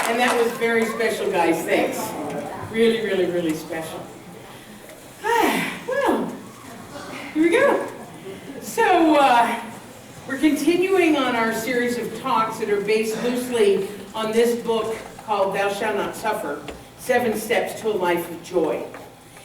And that was very special, guys. Thanks. Really, really, really special. Well, here we go. So, we're continuing on our series of talks that are based loosely on this book called Thou Shalt Not Suffer, 7 Steps to a Life of Joy.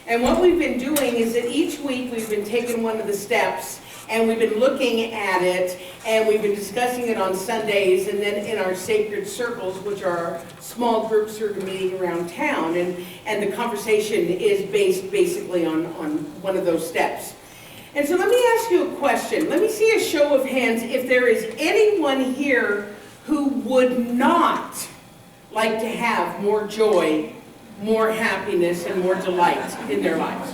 And what we've been doing is that each week we've been taking one of the steps and we've been looking at it and we've been discussing it on Sundays and then in our sacred circles, which are our small groups who are meeting around town. And the conversation is based basically on one of those steps. And so let me ask you a question. Let me see a show of hands if there is anyone here who would not like to have more joy, more happiness, and more delight in their lives.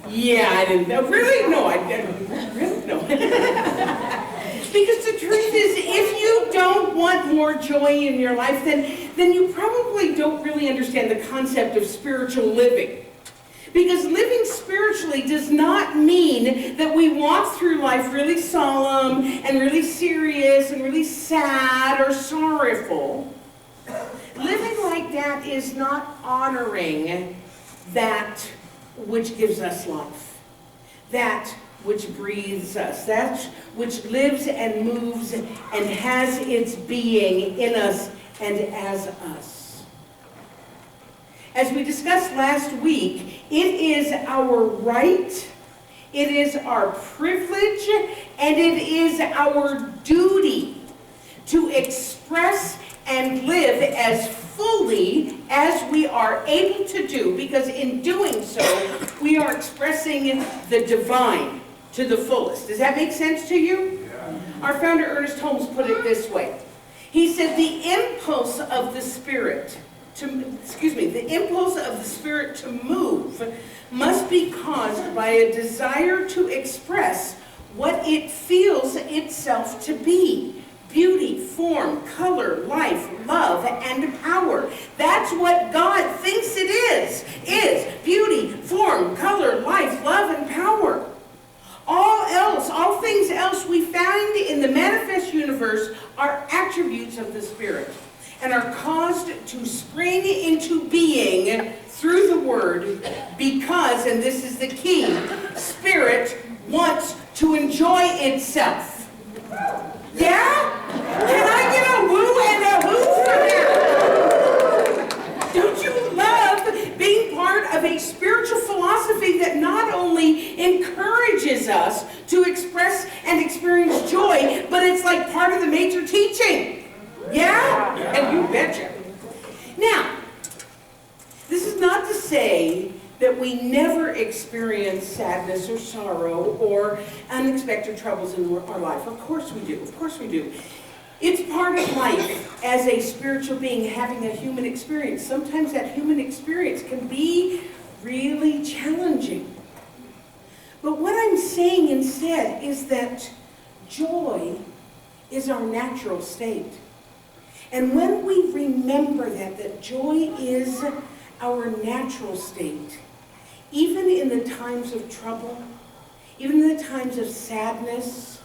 Yeah, I didn't know. Really? No, I didn't. Really? No. Because the truth is, if you don't want more joy in your life, then you probably don't really understand the concept of spiritual living. Because living spiritually does not mean that we walk through life really solemn and really serious and really sad or sorrowful. Living like that is not honoring that which gives us life, that which breathes us, that which lives and moves and has its being in us and as us. As we discussed last week, it is our right, it is our privilege, and it is our duty to express and live as fully as we are able to do, because in doing so, we are expressing the divine to the fullest. Does that make sense to you? Yeah. Our founder, Ernest Holmes, put it this way. He said, the impulse of the Spirit to move must be caused by a desire to express what it feels itself to be. Beauty, form, color, life, love, and power. That's what God thinks it is beauty, form, color, life, love, and power. All things else we find in the manifest universe are attributes of the Spirit and are caused to spring into being through the Word because, and this is the key, Spirit wants to enjoy itself. Yeah? Can I get a woo and a hoo for that? Don't you love being part of a spiritual philosophy that not only encourages us to express and experience joy, but it's like part of the major teaching? Yeah? And you betcha. Now, this is not to say that we never experience sadness or sorrow or unexpected troubles in our life. Of course we do. Of course we do. It's part of life as a spiritual being having a human experience. Sometimes that human experience can be really challenging. But what I'm saying instead is that joy is our natural state. And when we remember that joy is our natural state, even in the times of trouble, even in the times of sadness,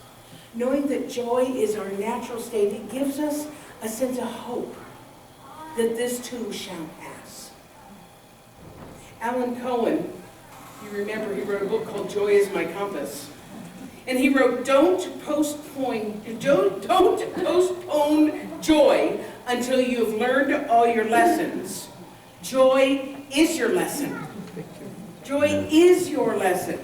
knowing that joy is our natural state, it gives us a sense of hope that this too shall pass. Alan Cohen, you remember, he wrote a book called Joy is My Compass. And he wrote, don't postpone joy until you've learned all your lessons. Joy is your lesson. Joy is your lesson.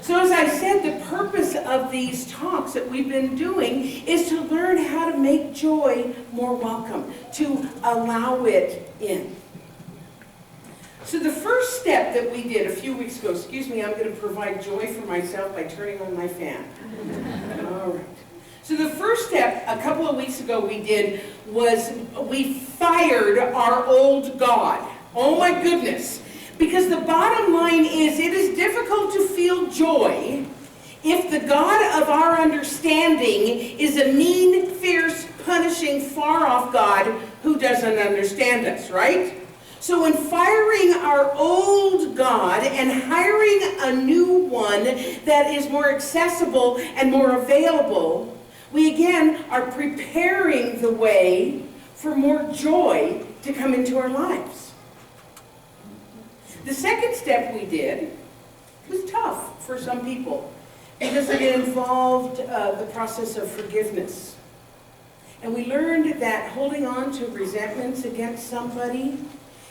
So as I said, the purpose of these talks that we've been doing is to learn how to make joy more welcome, to allow it in. So the first step that we did a few weeks ago, excuse me, I'm going to provide joy for myself by turning on my fan. All right. So the first step a couple of weeks ago we did was we fired our old God. Oh my goodness. Because the bottom line is it is difficult to feel joy if the God of our understanding is a mean, fierce, punishing, far-off God who doesn't understand us, right? So in firing our old God and hiring a new one that is more accessible and more available, we again are preparing the way for more joy to come into our lives. The second step we did was tough for some people because it involved the process of forgiveness. And we learned that holding on to resentments against somebody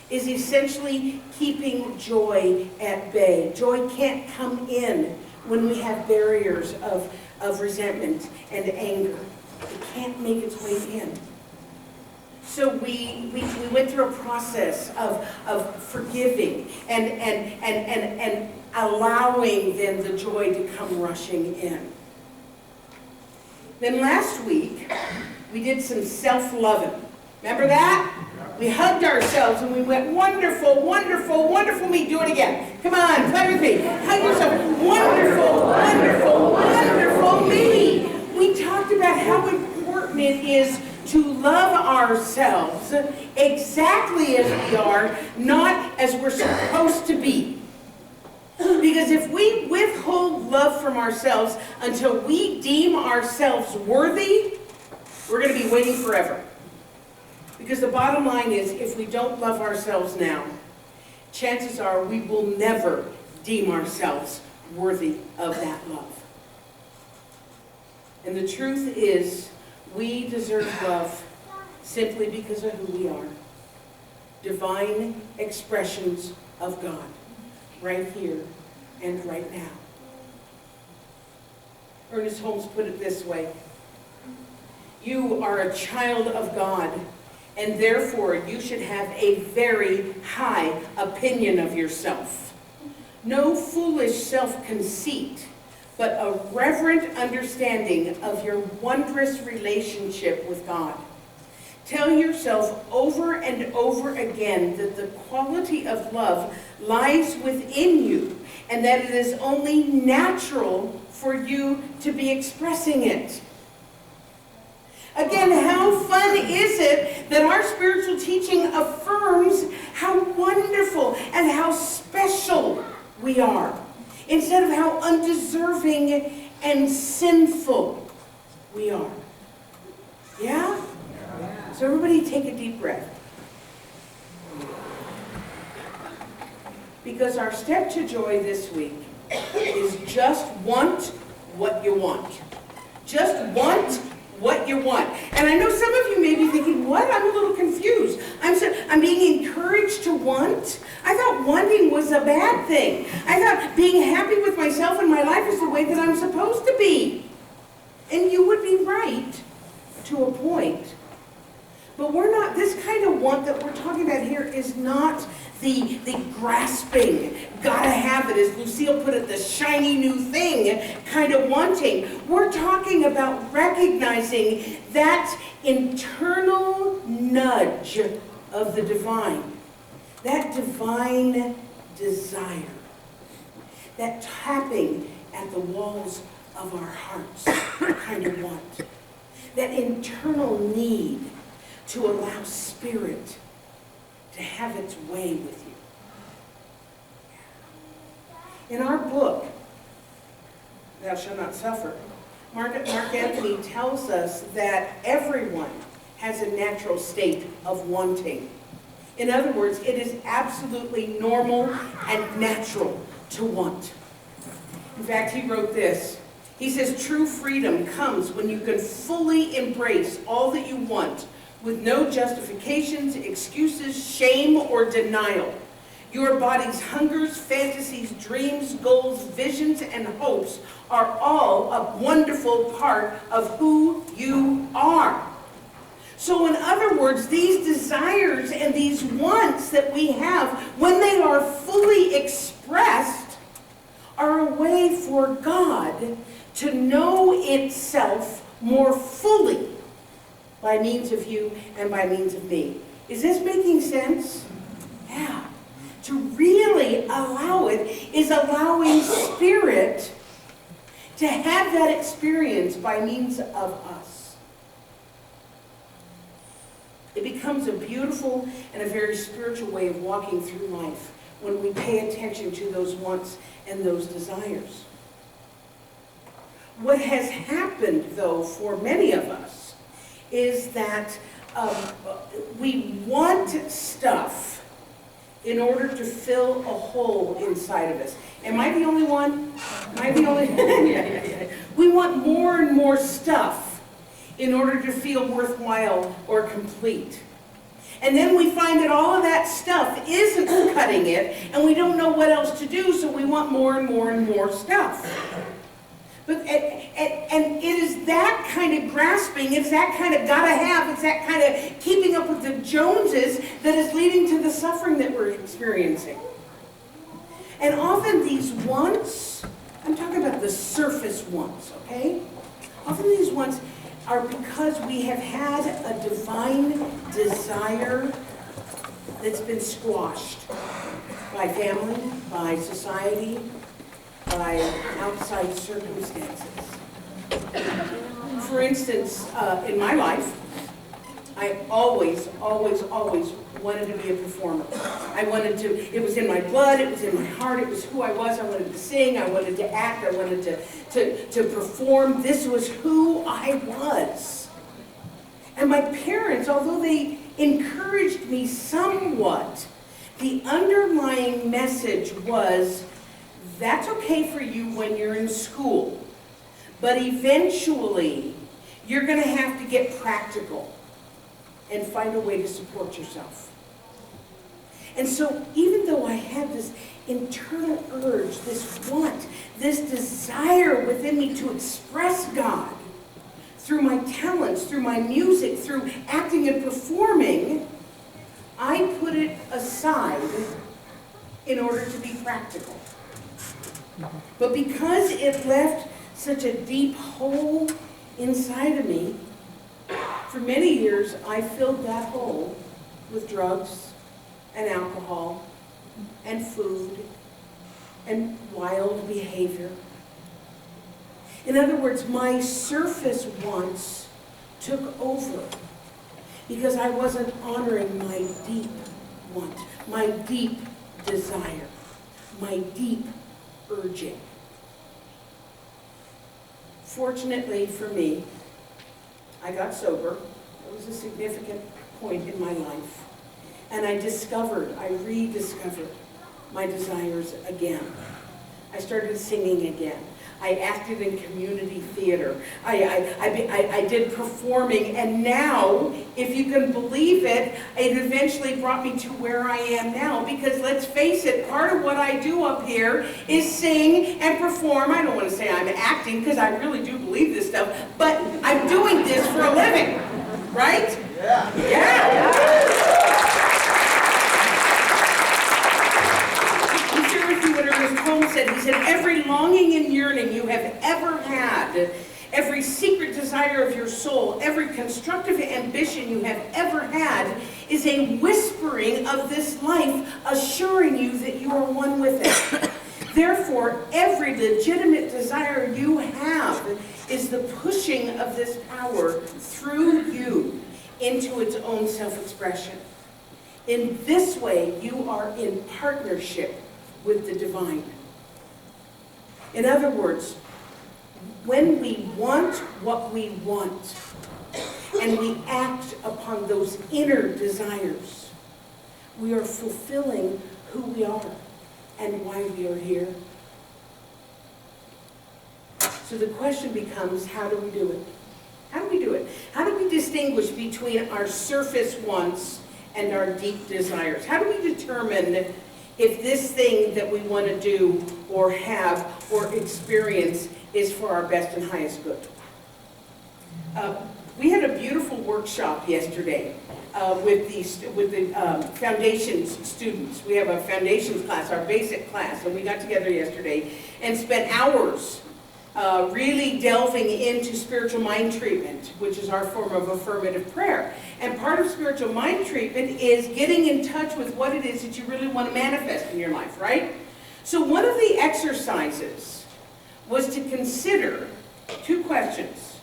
is essentially keeping joy at bay. Joy can't come in when we have barriers of resentment and anger. It can't make its way in. So we went through a process of forgiving and allowing then the joy to come rushing in. Then last week, we did some self-loving. Remember that? We hugged ourselves and we went, wonderful, wonderful, wonderful me. Do it again. Come on, play with me. Hug yourself. Wonderful, wonderful, wonderful me. We talked about how important it is to love ourselves exactly as we are, not as we're supposed to be. Because if we withhold love from ourselves until we deem ourselves worthy, we're going to be waiting forever. Because the bottom line is, if we don't love ourselves now, chances are we will never deem ourselves worthy of that love. And the truth is, we deserve love simply because of who we are. Divine expressions of God, right here and right now. Ernest Holmes put it this way: you are a child of God, and therefore you should have a very high opinion of yourself. No foolish self-conceit, but a reverent understanding of your wondrous relationship with God. Tell yourself over and over again that the quality of love lies within you, and that it is only natural for you to be expressing it. Again, how fun is it that our spiritual teaching affirms how wonderful and how special we are, instead of how undeserving and sinful we are. Yeah? So everybody take a deep breath. Because our step to joy this week is just want what you want. Just want what you want. And I know some of you may be thinking, what? I'm a little confused. I'm being encouraged to want? I thought wanting was a bad thing. I thought being happy with myself and my life is the way that I'm supposed to be. And you would be right to a point. But we're not, this kind of want that we're talking about here is not the grasping, gotta have it, as Lucille put it, the shiny new thing kind of wanting. We're talking about recognizing that internal nudge of the divine, that divine desire, that tapping at the walls of our hearts kind of want, that internal need to allow spirit to have its way with you. In our book, Thou Shalt Not Suffer, Mark Anthony tells us that everyone has a natural state of wanting. In other words, it is absolutely normal and natural to want. In fact, he wrote this. He says, true freedom comes when you can fully embrace all that you want with no justifications, excuses, shame, or denial. Your body's hungers, fantasies, dreams, goals, visions, and hopes are all a wonderful part of who you are. So in other words, these desires and these wants that we have, when they are fully expressed, are a way for God to know itself more fully by means of you and by means of me. Is this making sense? Yeah. To really allow it is allowing Spirit to have that experience by means of us. It becomes a beautiful and a very spiritual way of walking through life when we pay attention to those wants and those desires. What has happened, though, for many of us is that we want stuff in order to fill a hole inside of us. Am I the only one? Am I the only? Yeah. We want more and more stuff in order to feel worthwhile or complete. And then we find that all of that stuff isn't cutting it, and we don't know what else to do, so we want more and more and more stuff. But and it is that kind of grasping, it's that kind of gotta have, it's that kind of keeping up with the Joneses that is leading to the suffering that we're experiencing. And often these wants, I'm talking about the surface wants, okay? Often these wants are because we have had a divine desire that's been squashed by family, by society, by outside circumstances. For instance, in my life, I always wanted to be a performer. I wanted to, it was in my blood, it was in my heart, it was who I was. I wanted to sing, I wanted to act, I wanted to perform. This was who I was. And my parents, although they encouraged me somewhat, the underlying message was, that's okay for you when you're in school, but eventually you're going to have to get practical and find a way to support yourself. And so even though I had this internal urge, this want, this desire within me to express God through my talents, through my music, through acting and performing, I put it aside in order to be practical. But because it left such a deep hole inside of me, for many years I filled that hole with drugs and alcohol and food and wild behavior. In other words, my surface wants took over because I wasn't honoring my deep want, my deep desire, my deep urging. Fortunately for me, I got sober. It was a significant point in my life. And I rediscovered my desires again. I started singing again. I acted in community theater. I did performing, and now, if you can believe it, it eventually brought me to where I am now, because let's face it, part of what I do up here is sing and perform. I don't want to say I'm acting, because I really do believe this stuff, but I'm doing this for a living, right? Yeah. He said, every longing and yearning you have ever had, every secret desire of your soul, every constructive ambition you have ever had is a whispering of this life, assuring you that you are one with it. Therefore, every legitimate desire you have is the pushing of this power through you into its own self-expression. In this way, you are in partnership with the divine. In other words, when we want what we want and we act upon those inner desires, we are fulfilling who we are and why we are here. So the question becomes, how do we do it? How do we do it? How do we distinguish between our surface wants and our deep desires? How do we determine if this thing that we want to do or have or experience is for our best and highest good? We had a beautiful workshop yesterday with the foundations students. We have a foundations class, our basic class, and we got together yesterday and spent hours really delving into spiritual mind treatment, which is our form of affirmative prayer. And part of spiritual mind treatment is getting in touch with what it is that you really want to manifest in your life, right? So one of the exercises was to consider two questions.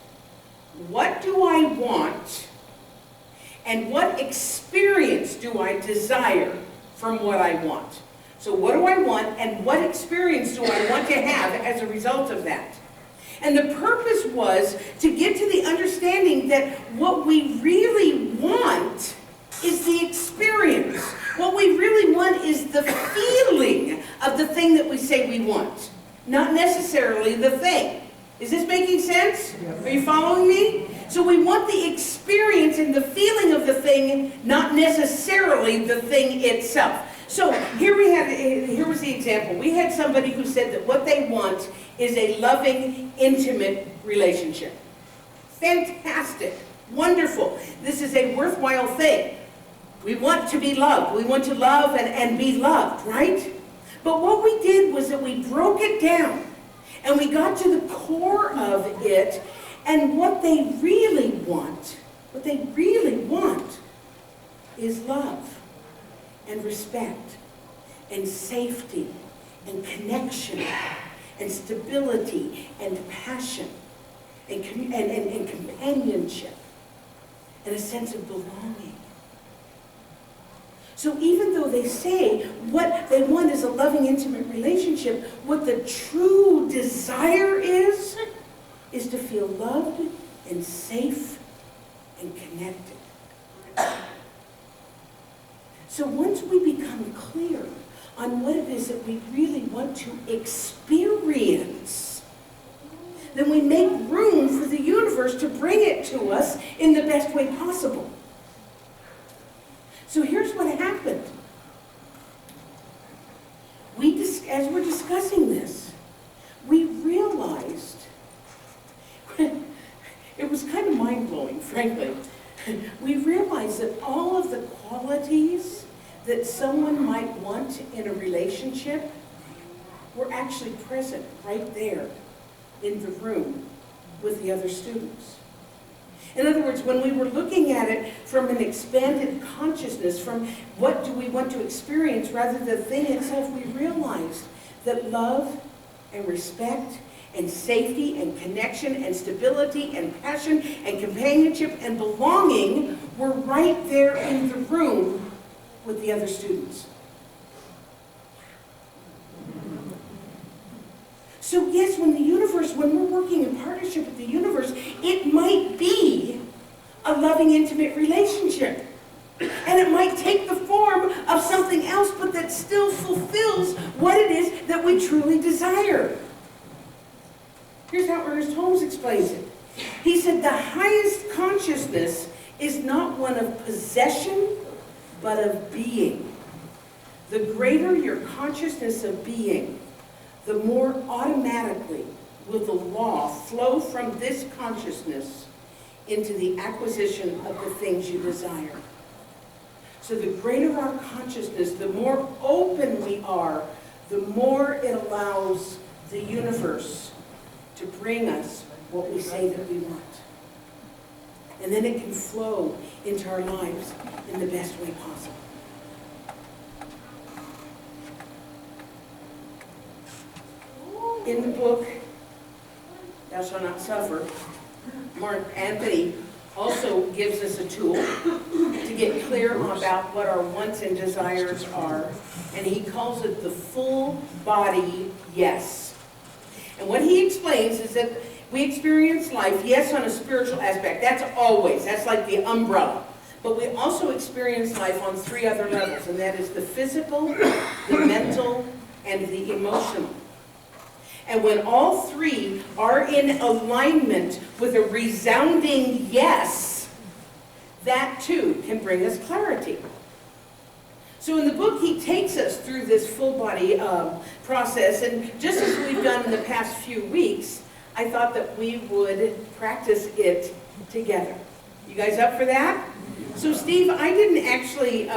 What do I want? And what experience do I desire from what I want? So what do I want, and what experience do I want to have as a result of that? And the purpose was to get to the understanding that what we really want is the experience. What we really want is the feeling of the thing that we say we want, not necessarily the thing. Is this making sense? Are you following me? So we want the experience and the feeling of the thing, not necessarily the thing itself. So here was the example. We had somebody who said that what they want is a loving, intimate relationship. Fantastic. Wonderful. This is a worthwhile thing. We want to be loved. We want to love and be loved, right? But what we did was that we broke it down and we got to the core of it, and what they really want is love and respect and safety and connection and stability and passion and companionship and a sense of belonging. So even though they say what they want is a loving, intimate relationship, what the true desire is to feel loved and safe and connected. So once we become clear on what it is that we really want to experience, then we make room for the universe to bring it to us in the best way possible. So here's what happened. As we're discussing this, we realized, it was kind of mind-blowing, frankly. We realized that all of the qualities that someone might want in a relationship were actually present right there in the room with the other students. In other words, when we were looking at it from an expanded consciousness, from what do we want to experience rather than the thing itself, we realized that love and respect and safety and connection and stability and passion and companionship and belonging were right there in the room with the other students. So yes, when we're working in partnership with the universe, it might be a loving, intimate relationship. And it might take the form of something else, but that still fulfills what it is that we truly desire. Here's how Ernest Holmes explains it. He said, the highest consciousness is not one of possession, but of being. The greater your consciousness of being, the more automatically will the law flow from this consciousness into the acquisition of the things you desire. So the greater our consciousness, the more open we are, the more it allows the universe to bring us what we say that we want. And then it can flow into our lives in the best way possible. In the book, Thou Shalt Not Suffer, Mark Anthony also gives us a tool to get clear about what our wants and desires are, and he calls it the full body yes. And what he explains is that we experience life, yes, on a spiritual aspect. That's like the umbrella. But we also experience life on three other levels, and that is the physical, the mental, and the emotional. And when all three are in alignment with a resounding yes, that too can bring us clarity. So in the book, he takes us through this full body process, and just as we've done in the past few weeks, I thought that we would practice it together. You guys up for that? So Steve, I didn't actually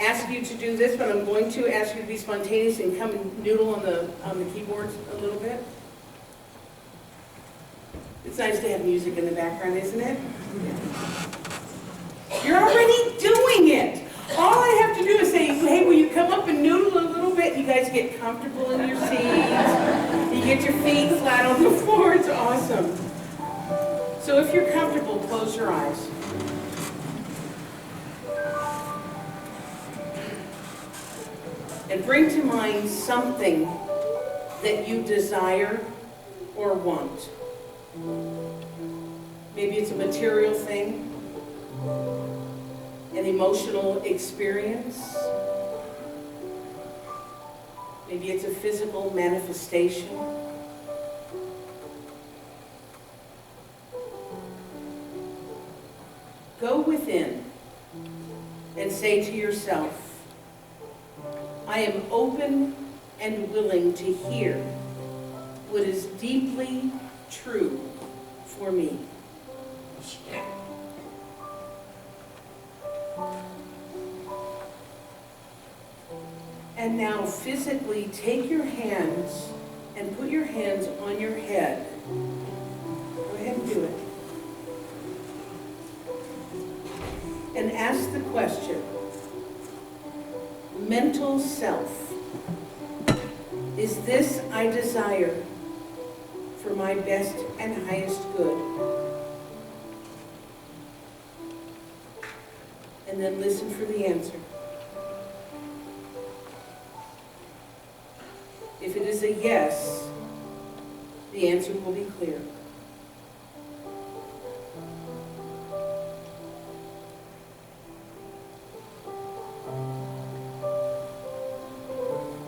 ask you to do this, but I'm going to ask you to be spontaneous and come and noodle on the keyboards a little bit. It's nice to have music in the background, isn't it? You're already doing it. All I have to do is say, hey, will you come up and noodle a little bit? You guys get comfortable in your seats. You get your feet flat on the floor. It's awesome. So if you're comfortable, close your eyes. And bring to mind something that you desire or want. Maybe it's a material thing, an emotional experience. Maybe it's a physical manifestation. Go within and say to yourself, I am open and willing to hear what is deeply true for me. And now physically take your hands and put your hands on your head. Go ahead and do it. And ask the question, mental self, is this I desire for my best and highest good? And then listen for the answer. If it is a yes, the answer will be clear.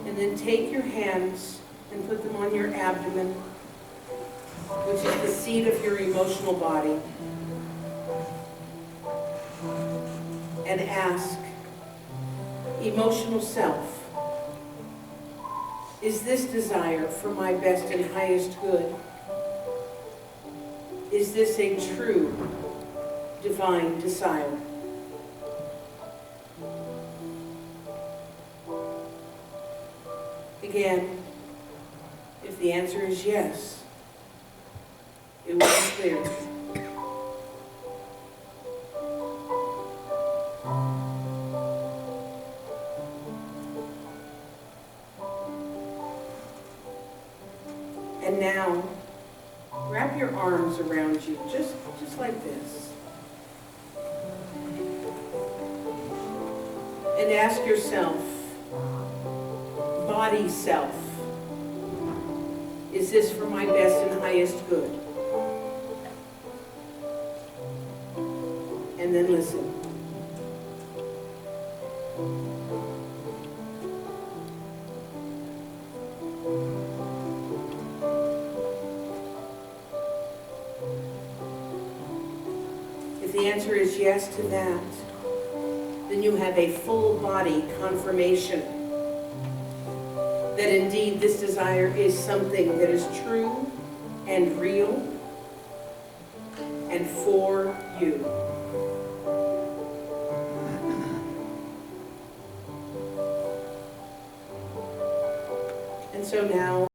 And then take your hands and put them on your abdomen, which is the seat of your emotional body. And ask, emotional self, is this desire for my best and highest good? Is this a true divine desire? Again, if the answer is yes, it will be clear. And now, wrap your arms around you, just like this. And ask yourself, body self, is this for my best and highest good? And then listen. If the answer is yes to that, then you have a full body confirmation that indeed this desire is something that is true and real and for you. And so now,